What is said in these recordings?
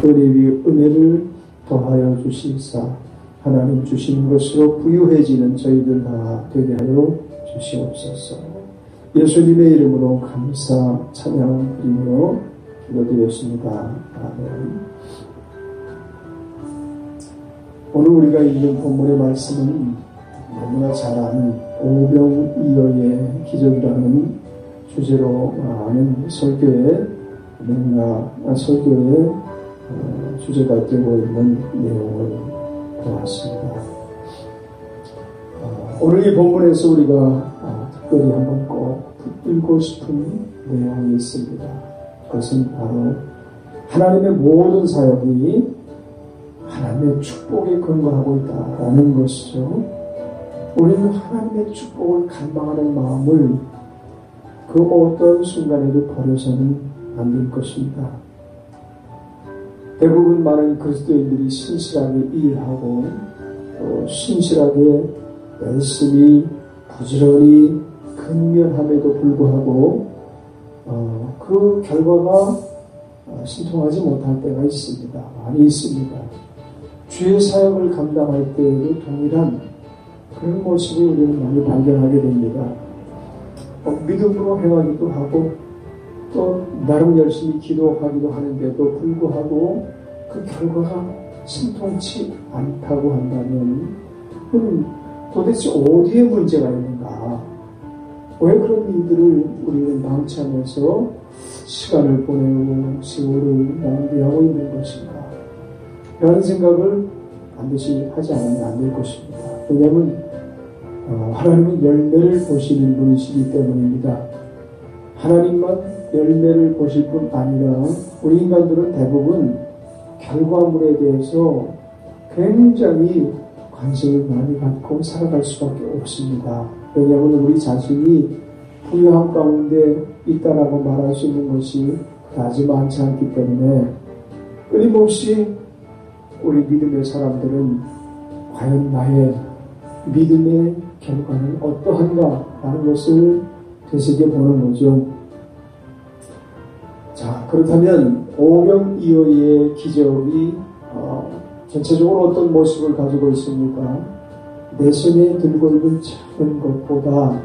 은혜 위에 은혜를 더하여 주시사 하나님 주시는 것으로 부유해지는 저희들 다 되게 하여 주시옵소서. 예수님의 이름으로 감사 찬양 드리며 기도드렸습니다. 아멘. 오늘 우리가 읽는 본문의 말씀은 너무나 잘 아는 오병이어의 기적이라는 주제로 많은 설교의 주제가 되고 있는 내용을 보았습니다. 오늘 이 본문에서 우리가 특별히 한번 꼭 붙들고 싶은 내용이 있습니다. 그것은 바로 하나님의 모든 사역이 하나님의 축복에 근거하고 있다라는 것이죠. 우리는 하나님의 축복을 갈망하는 마음을 그 어떤 순간에도 버려서는 안 될 것입니다. 대부분 많은 그리스도인들이 신실하게 일하고 또 신실하게 열심히 부지런히 근면함에도 불구하고 그 결과가 신통하지 못할 때가 있습니다. 많이 있습니다. 주의 사역을 감당할 때에도 동일한 그런 모습을 우리는 많이 발견하게 됩니다. 믿음으로 행하기도 하고 또 나름 열심히 기도하기도 하는데도 불구하고 그 결과가 신통치 않다고 한다면 그럼 도대체 어디에 문제가 있는가? 왜 그런 일들을 우리는 방치하면서 시간을 보내고 세월을 낭비하고 있는 것인가? 라는 생각을 반드시 하지 않으면 안 될 것입니다. 왜냐하면 하나님은 열매를 보시는 분이시기 때문입니다. 하나님만 열매를 보실 뿐 아니라 우리 인간들은 대부분 결과물에 대해서 굉장히 관심을 많이 갖고 살아갈 수밖에 없습니다. 왜냐하면 우리 자신이 부유함 가운데 있다라고 말할 수 있는 것이 그다지 많지 않기 때문에 끊임없이 우리 믿음의 사람들은 과연 나의 믿음의 결과는 어떠한가 라는 것을 되새겨보는 거죠. 자, 그렇다면 오병이어의 기적이 전체적으로 어떤 모습을 가지고 있습니까? 내 손에 들고 있는 작은 것보다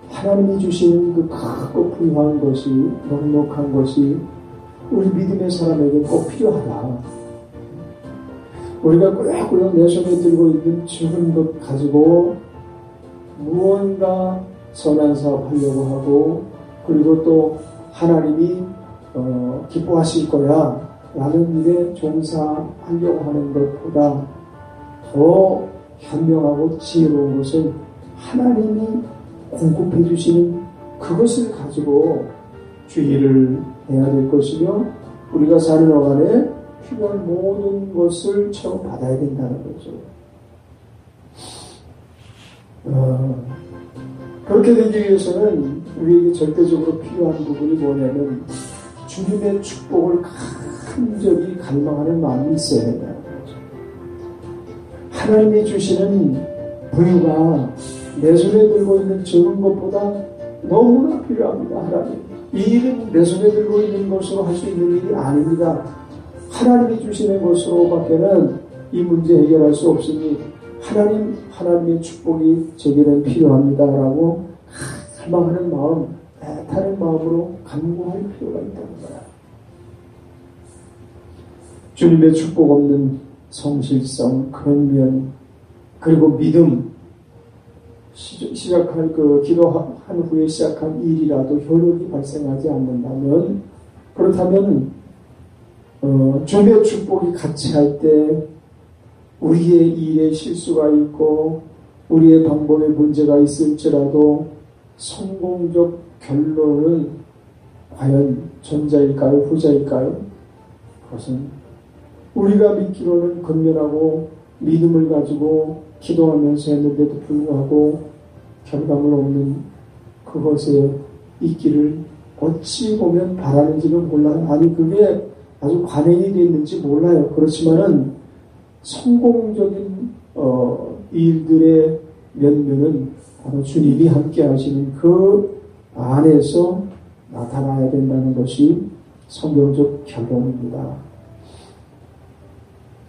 하나님이 주시는 그 크고 부유한 것이, 넉넉한 것이 우리 믿음의 사람에게 꼭 필요하다. 우리가 꾸역꾸역 내 손에 들고 있는 적은 것 가지고 무언가 선한 사업 하려고 하고 그리고 또 하나님이 기뻐하실 거야 라는 일에 종사하려고 하는 것보다 더 현명하고 지혜로운 것은 하나님이 공급해 주시는 그것을 가지고 주의를 해야 될 것이며 우리가 사는 어간에 필요한 모든 것을 처음 받아야 된다는 거죠. 그렇게 되기 위해서는 우리에게 절대적으로 필요한 부분이 뭐냐면 주님의 축복을 간절히 갈망하는 마음이 있어야 된다는 거죠. 하나님이 주시는 부유가 내 손에 들고 있는 적은 것보다 너무나 필요합니다. 하나님. 이 일은 내 손에 들고 있는 것으로 할 수 있는 일이 아닙니다. 하나님이 주시는 것으로밖에는 이 문제 해결할 수 없으니 하나님의 축복이 제게는 필요합니다라고 갈망하는 마음, 애타는 마음으로 간구할 필요가 있다는 거야. 주님의 축복 없는 성실성, 근면, 그리고 믿음, 시작한 기도한 후에 시작한 일이라도 효력이 발생하지 않는다면, 그렇다면 주님의 축복이 같이 할 때 우리의 일에 실수가 있고 우리의 방법에 문제가 있을지라도 성공적 결론은 과연 전자일까요? 후자일까요? 그것은 우리가 믿기로는 근면하고 믿음을 가지고 기도하면서 했는데도 불구하고 결과물 없는 그것에 있기를 어찌 보면 바라는지는 몰라요. 아니 그게 아주 관행이 됐는지 몰라요. 그렇지만은 성공적인 일들의 면면은 바로 주님이 함께 하시는 그 안에서 나타나야 된다는 것이 성경적 결론입니다.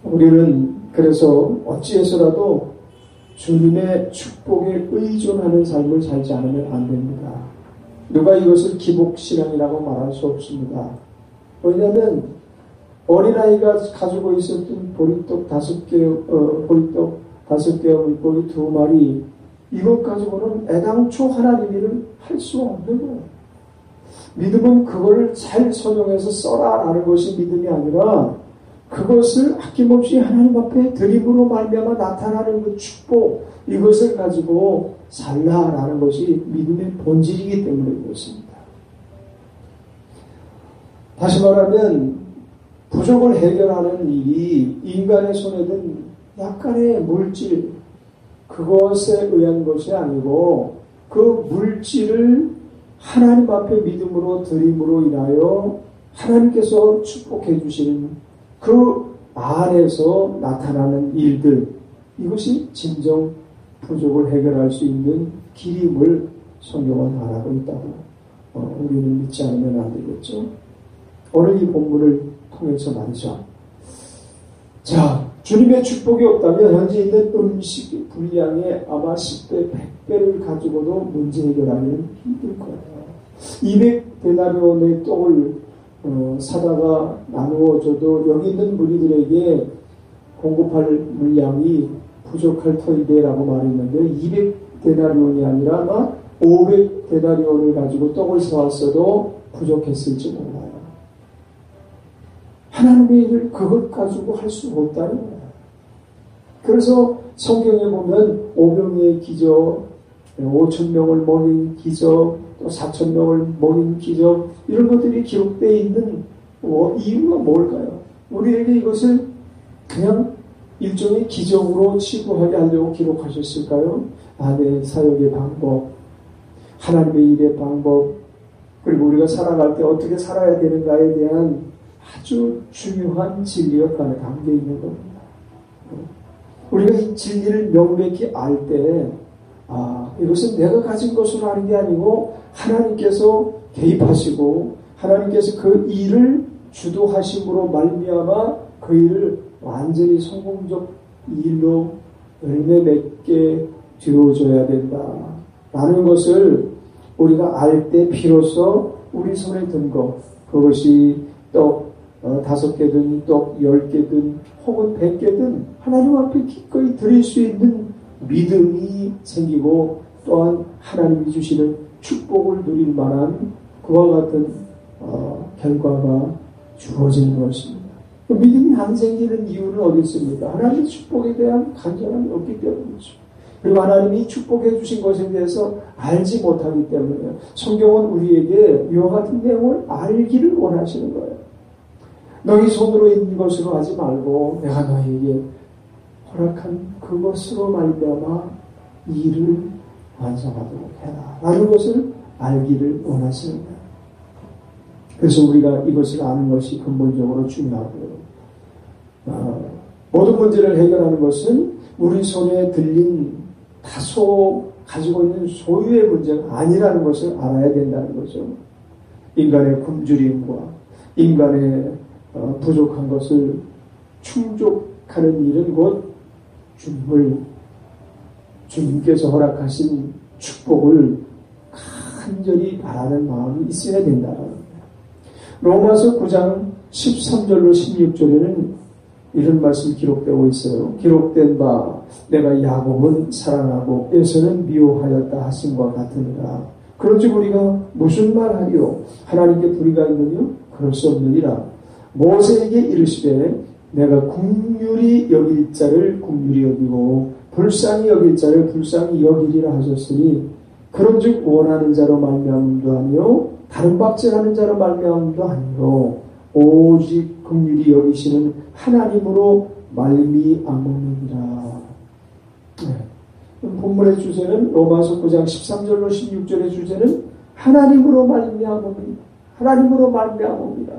우리는 그래서 어찌해서라도 주님의 축복에 의존하는 삶을 살지 않으면 안 됩니다. 누가 이것을 기복신앙이라고 말할 수 없습니다. 왜냐하면 어린아이가 가지고 있었던 보리떡 5개와 물고기 2마리, 이것 가지고는 애당초 하나님 일을 할 수가 없는 거예요. 믿음은 그걸 잘 선용해서 써라라는 것이 믿음이 아니라 그것을 아낌없이 하나님 앞에 드림으로 말미암아 나타나는 그 축복, 이것을 가지고 살라라는 것이 믿음의 본질이기 때문에 그렇습니다. 다시 말하면 부족을 해결하는 일이 인간의 손에 든 약간의 물질, 그것에 의한 것이 아니고 그 물질을 하나님 앞에 믿음으로 드림으로 인하여 하나님께서 축복해 주시는 그 안에서 나타나는 일들, 이것이 진정 부족을 해결할 수 있는 길임을 성경은 말하고 있다고 우리는 믿지 않으면 안 되겠죠. 오늘 이 본문을 통해서 말이죠. 자, 주님의 축복이 없다면 현재 있는 음식 분량의 아마 10배, 100배를 가지고도 문제 해결하기는 힘들 거예요. 200데나리온의 떡을 사다가 나누어줘도 여기 있는 무리들에게 공급할 물량이 부족할 터이데라고 말했는데 200데나리온이 아니라 아마 500데나리온을 가지고 떡을 사왔어도 부족했을지 몰라요. 하나님의 일을 그것 가지고 할 수 없다는 거예요. 그래서 성경에 보면 5병의 기적, 5,000명을 먹인 기적, 또 4,000명을 먹인 기적, 이런 것들이 기록되어 있는 이유가 뭘까요? 우리에게 이것을 그냥 일종의 기적으로 치부하게 하려고 기록하셨을까요? 내 사역의 방법, 하나님의 일의 방법, 그리고 우리가 살아갈 때 어떻게 살아야 되는가에 대한 아주 중요한 진리가 그 안에 담겨 있는 겁니다. 우리가 이 진리를 명백히 알 때, 이것은 내가 가진 것으로 하는 게 아니고 하나님께서 개입하시고 하나님께서 그 일을 주도하심으로 말미암아 그 일을 완전히 성공적 일로 열매 맺게 되어줘야 된다라는 것을 우리가 알 때 비로소 우리 손에 든 것, 그것이 떡 5개든 떡 10개든 혹은 100개든 하나님 앞에 기꺼이 드릴 수 있는 믿음이 생기고 또한 하나님이 주시는 축복을 누릴 만한 그와 같은 결과가 주어지는 것입니다. 믿음이 안 생기는 이유는 어디 있습니까? 하나님의 축복에 대한 간절함이 없기 때문이죠. 그리고 하나님이 축복해 주신 것에 대해서 알지 못하기 때문에 성경은 우리에게 이와 같은 내용을 알기를 원하시는 거예요. 너희 손으로 있는 것으로 하지 말고 내가 너희에게 허락한 그것으로 말미암아 이 일을 완성하도록 해라 라는 것을 알기를 원하십니다. 그래서 우리가 이것을 아는 것이 근본적으로 중요하고요. 모든 문제를 해결하는 것은 우리 손에 들린 다소 가지고 있는 소유의 문제가 아니라는 것을 알아야 된다는 거죠. 인간의 굶주림과 인간의 부족한 것을 충족하는 일은 곧 주님께서 허락하신 축복을 간절히 바라는 마음이 있어야 된다는 거예요. 로마서 9장 13절로 16절에는 이런 말씀이 기록되고 있어요. 기록된 바 내가 야곱은 사랑하고 에서는 미워하였다 하심과 같으니라. 그런즉 우리가 무슨 말하리요? 하나님께 불의가 있느냐? 그럴 수 없느니라. 모세에게 이르시되 내가 긍휼히 여길 자를 긍휼히 여기고 불쌍히 여길 자를 불쌍히 여기리라 하셨으니 그런즉 원하는 자로 말미암음도 아니요 다른 박제하는 자로 말미암음도 아니요 오직 긍휼히 여기시는 하나님으로 말미암음이니라. 본문의 주제는 로마서 9장 13절로 16절의 주제는 하나님으로 말미암음입니다. 하나님으로 말미암음이다.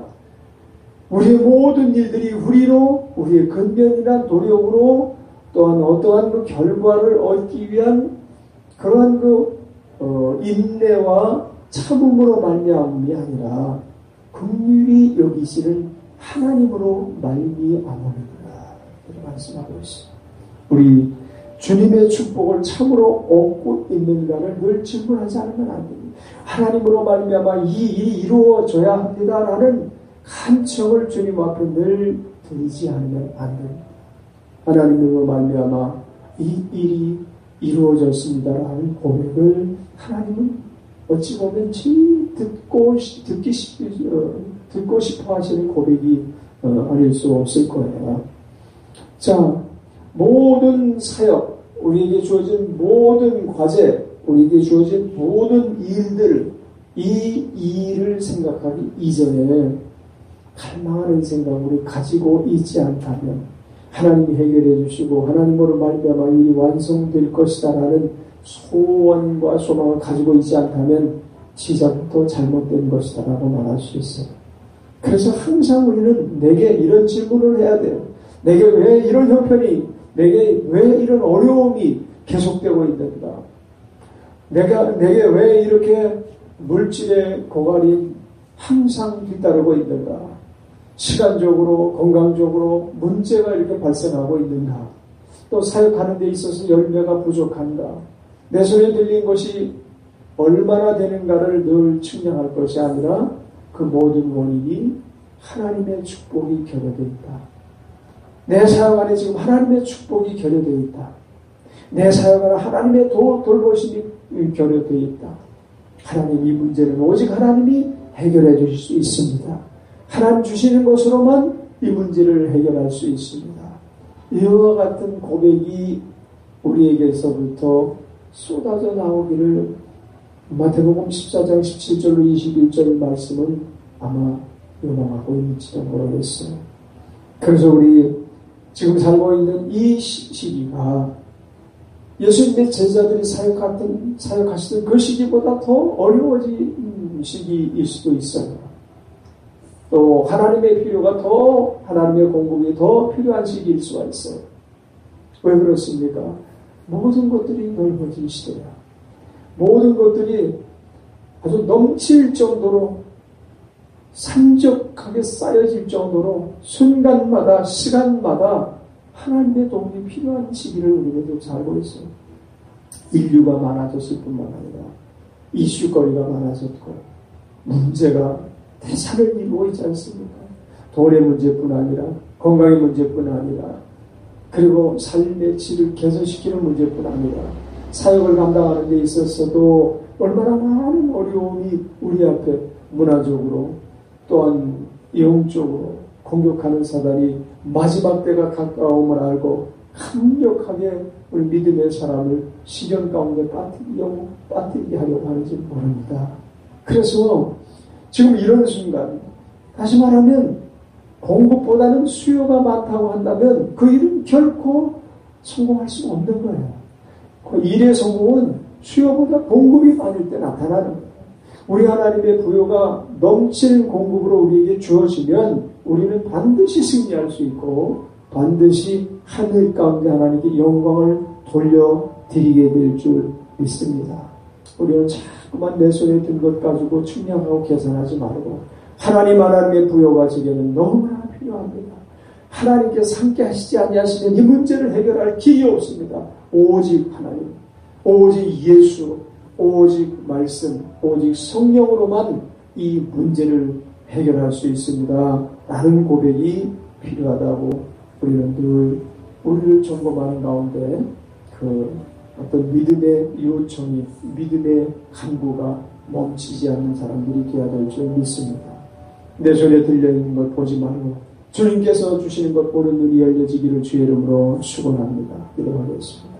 우리의 모든 일들이 우리의 근면이나 노력으로 또한 어떠한 그 결과를 얻기 위한 그러한 인내와 참음으로 말미암음이 아니라 긍휼히 여기시는 하나님으로 말미암음이다. 말씀하고 있습니다. 우리 주님의 축복을 참으로 얻고 있는가를 늘 질문하지 않으면 안 됩니다. 하나님으로 말미암아 이 일이 이루어져야 합니다라는 간청을 주님 앞에 늘 드리지 않으면 안 됩니다. 하나님으로 말미암아 이 일이 이루어졌습니다라는 고백을 하나님은 어찌 보면 듣고 싶어 하시는 고백이 아닐 수 없을 거예요. 자, 모든 사역, 우리에게 주어진 모든 과제, 우리에게 주어진 모든 일들, 이 일을 생각하기 이전에 갈망하는 생각을 가지고 있지 않다면 하나님이 해결해 주시고 하나님으로 말미암아 일이 완성될 것이다라는 소원과 소망을 가지고 있지 않다면 시작부터 잘못된 것이다라고 말할 수 있어요. 그래서 항상 우리는 내게 이런 질문을 해야 돼요. 내게 왜 이런 형편이, 내게 왜 이런 어려움이 계속되고 있는가? 내게 왜 이렇게 물질의 고갈이 항상 뒤따르고 있는가? 시간적으로, 건강적으로 문제가 이렇게 발생하고 있는가? 또 사역하는 데 있어서 열매가 부족한가? 내 손에 들린 것이 얼마나 되는가를 늘 측량할 것이 아니라 그 모든 원인이 하나님의 축복이 결여되어 있다. 내 사역 안에 지금 하나님의 축복이 결여되어 있다. 내 사역 안에 하나님의 돌보심이 결여되어 있다. 하나님 이 문제는 오직 하나님이 해결해 주실 수 있습니다. 하나님 주시는 것으로만 이 문제를 해결할 수 있습니다. 이와 같은 고백이 우리에게서부터 쏟아져 나오기를 마태복음 14장 17절로 21절 말씀은 아마 요망하고 있는지도 모르겠어요. 그래서 우리 지금 살고 있는 이 시기가 예수님의 제자들이 사역하시던 그 시기보다 더 어려워진 시기일 수도 있어요. 또 하나님의 필요가 더, 하나님의 공급이 더 필요한 시기일 수가 있어요. 왜 그렇습니까? 모든 것들이 넓어진 시대야. 모든 것들이 아주 넘칠 정도로 산적하게 쌓여질 정도로 순간마다 시간마다 하나님의 도움이 필요한 시기를 우리가 살고 있어요. 인류가 많아졌을 뿐만 아니라 이슈거리가 많아졌고 문제가 대산을 이루고 있지 않습니까? 돈의 문제뿐 아니라 건강의 문제뿐 아니라 그리고 삶의 질을 개선시키는 문제뿐 아니라 사역을 감당하는 데 있어서도 얼마나 많은 어려움이 우리 앞에 문화적으로 또한 영적으로 공격하는 사단이 마지막 때가 가까움을 알고 강력하게 우리 믿음의 사람을 시련 가운데 빠뜨리게 하려고 하는지 모릅니다. 그래서 지금 이런 순간 다시 말하면 공급보다는 수요가 많다고 한다면 그 일은 결코 성공할 수 없는 거예요. 그 일의 성공은 수요보다 공급이 많을 때 나타나는 거예요. 우리 하나님의 부요가 넘치는 공급으로 우리에게 주어지면 우리는 반드시 승리할 수 있고 반드시 하늘 가운데 하나님께 영광을 돌려드리게 될 줄 믿습니다. 우리는 자꾸만 내 손에 든 것 가지고 측량하고 계산하지 말고 하나님의 부요가 제게는 너무나 필요합니다. 하나님께서 함께 하시지 아니하시면 이 문제를 해결할 길이 없습니다. 오직 하나님, 오직 예수, 오직 말씀, 오직 성령으로만 이 문제를 해결할 수 있습니다. 라는 고백이 필요하다고 우리는 늘 우리를 점검하는 가운데 그 어떤 믿음의 요청이, 믿음의 간구가 멈추지 않는 사람들이 되어야 될 줄 믿습니다. 내 손에 들려있는 것 보지 말고 주님께서 주시는 것 보는 눈이 열려지기를 주의 이름으로 축원합니다. 기도하겠습니다.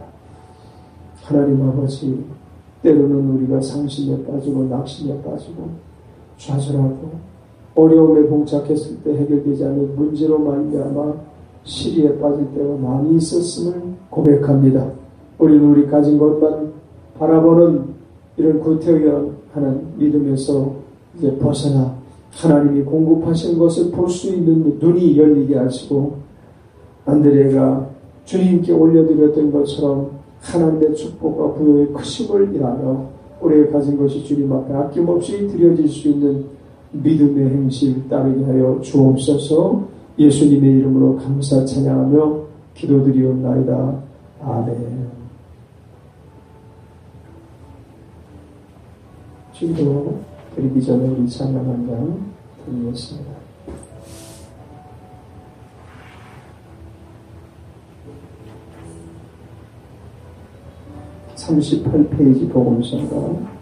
하나님 아버지, 때로는 우리가 상심에 빠지고 낙심에 빠지고 좌절하고 어려움에 봉착했을 때 해결되지 않는 문제로 말미암아 시리에 빠질 때가 많이 있었음을 고백합니다. 우리는 우리 가진 것만 바라보는 이런 구태여하는 믿음에서 이제 벗어나 하나님이 공급하신 것을 볼 수 있는 눈이 열리게 하시고 안드레가 주님께 올려드렸던 것처럼 하나님의 축복과 부요의 크심을 일하며 우리가 가진 것이 주님 앞에 아낌없이 드려질 수 있는 믿음의 행실 따르게 하여 주옵소서. 예수님의 이름으로 감사 찬양하며 기도드리옵나이다. 아멘. 기도 드리기 전에 우리 찬양 한 장 드리겠습니다. 38페이지 복음서가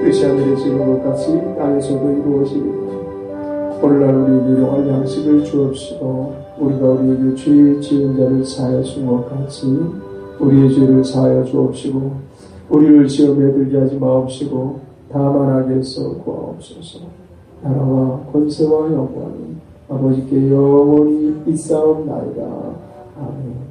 뜻이 하늘에서 이룬 것 같이 땅에서도 이루어지리라. 오늘날 우리에게 일용할 양식을 주옵시고 우리가 우리에게 죄 지은 자를 사하여 준 것 같이 우리의 죄를 사하여 주옵시고 우리를 시험에 들게 하지 마옵시고 다만 악에서 구하옵소서. 나라와 권세와 영광이 아버지께 영원히 있사옵나이다. 아멘.